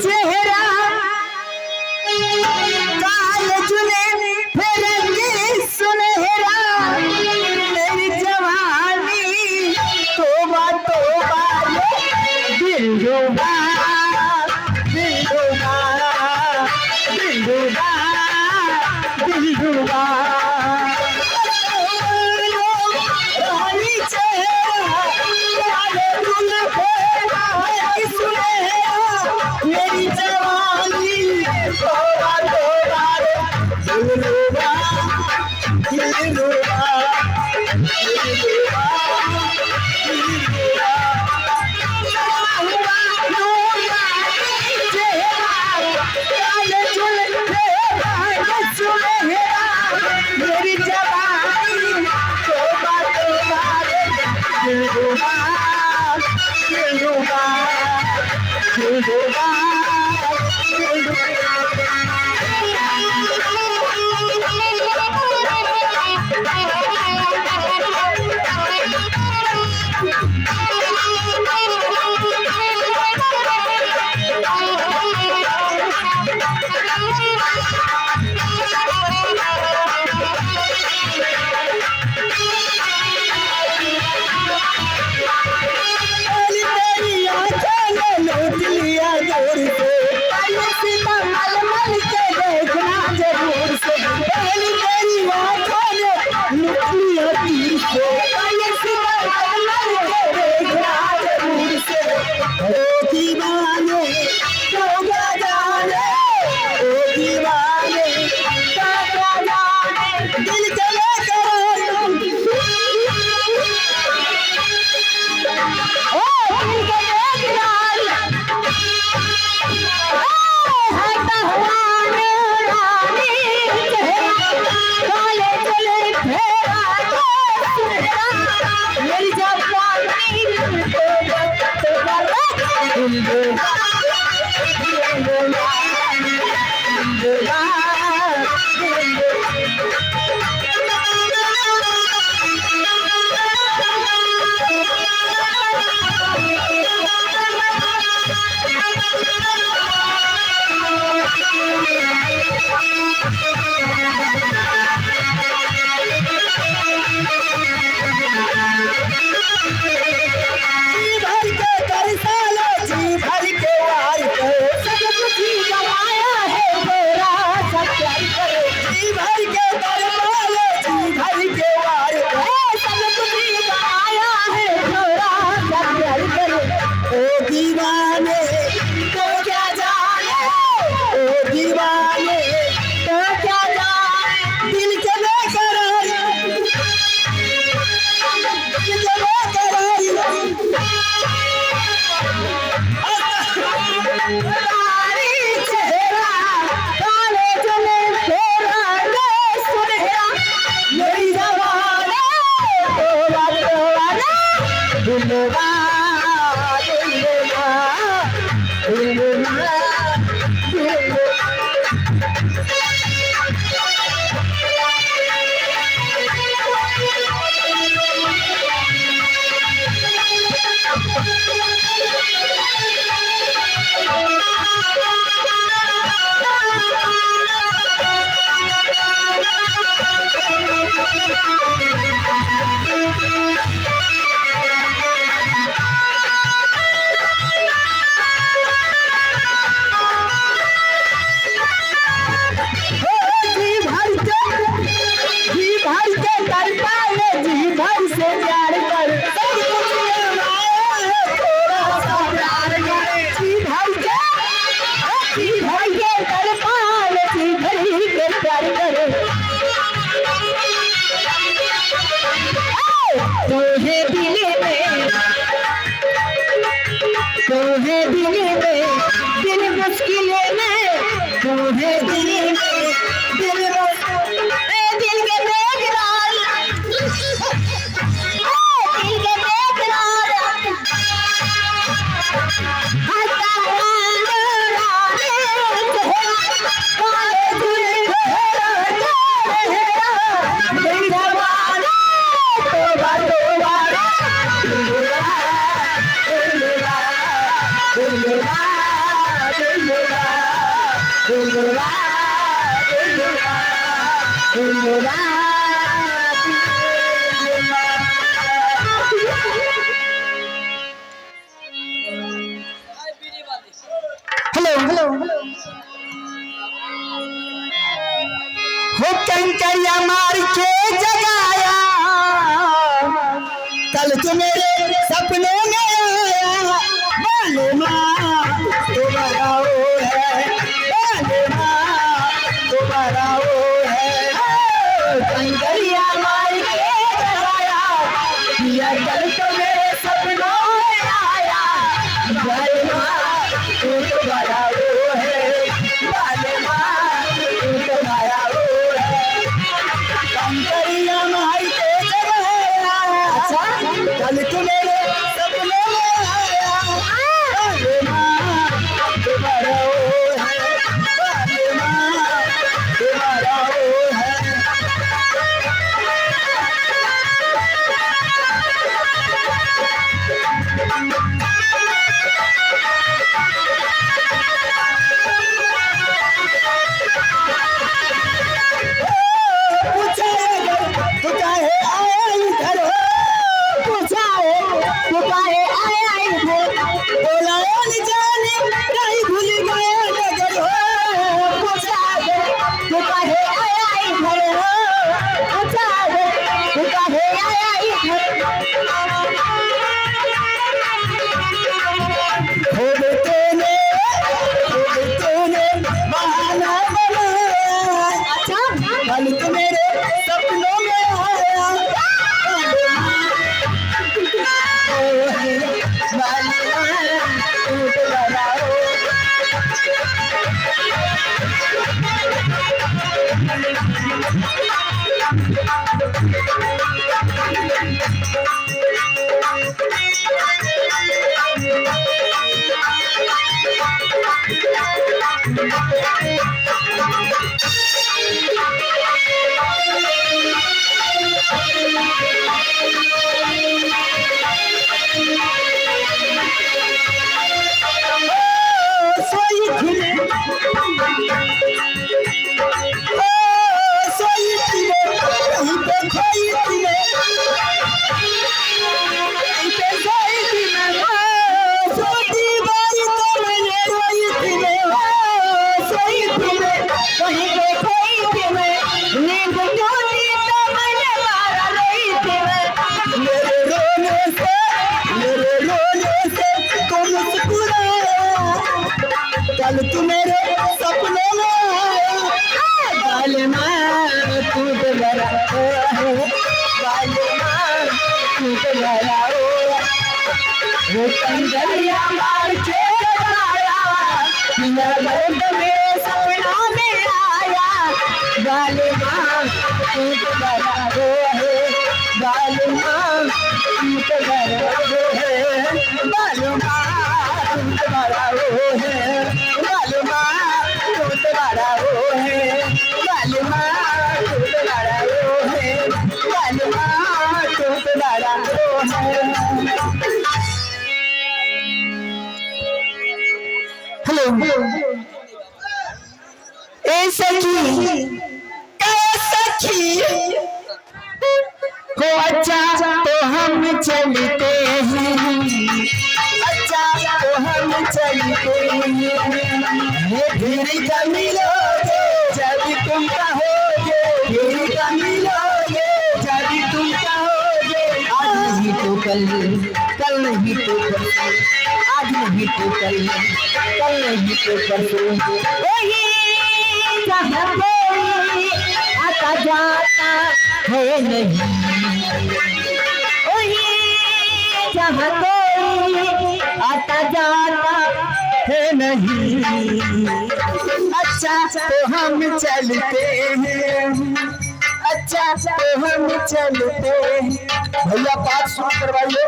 चेहरा काल चुने फिरंगी सुनहरा मेरी जवानी तोबा तोबा दिल डूबा दिल डूबा दिल डूबा दिल डूबा मेरी जवानी तोबा तोबा दिल डूबा दिल डूबा दिल डूबा मेरी जवानी तोबा तोबा दिल डूबा दिल डूबा दिल डूबा दिन मुश्किलें में तू है दिल में दिल दिल के बेकरार दिल के बेकरार हेलो हो कंकरिया मार के जगाया कल तू मेरे सपनों में आया मालूमा तुम्हारा वो है मालूमा तुम्हारा वो है कंकरिया मार के जगाया या कल तू मेरे सपनों में आया मालूमा तुम्हारा वो है मालूमा तुम्हारा वो है कंकरिया मार के जगाया कल तू मेरे सपनों में आया मालूमा तुम्हारा वो है मालूमा तुम्हारा वो है कल तू मेरे सपनों में आया बालमा तू दोबारा बालमा तू दोबारा वो कंकरिया मार के आया बिना दर्द में सपनों में आया बालमा तू दोबारा बालमा तू दोबारा बालमा तू दोबारा मालूमा तू तुम्हारा वो है मालूमा तू तुम्हारा वो है मालूमा तू तुम्हारा वो है हेलो ए सखी सखी हो अच्छा तो हम चलते हैं अच्छा तो हम चलते हैं फिर कब मिलोगे जब तुम कहोगे फिर कब मिलोगे जब तुम कहोगे आज नहीं तो कल नहीं तो परसों आज नहीं तो कल नहीं तो परसों वही जहाँ कोई आता जाता है नहीं वही जहाँ कोई आता जाता है नहीं। अच्छा तो हम चलते हैं, अच्छा तो हम चलते हैं। भैया पाठ शुरू करवाइए,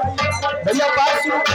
भैया पाठ शुरू करवाइए।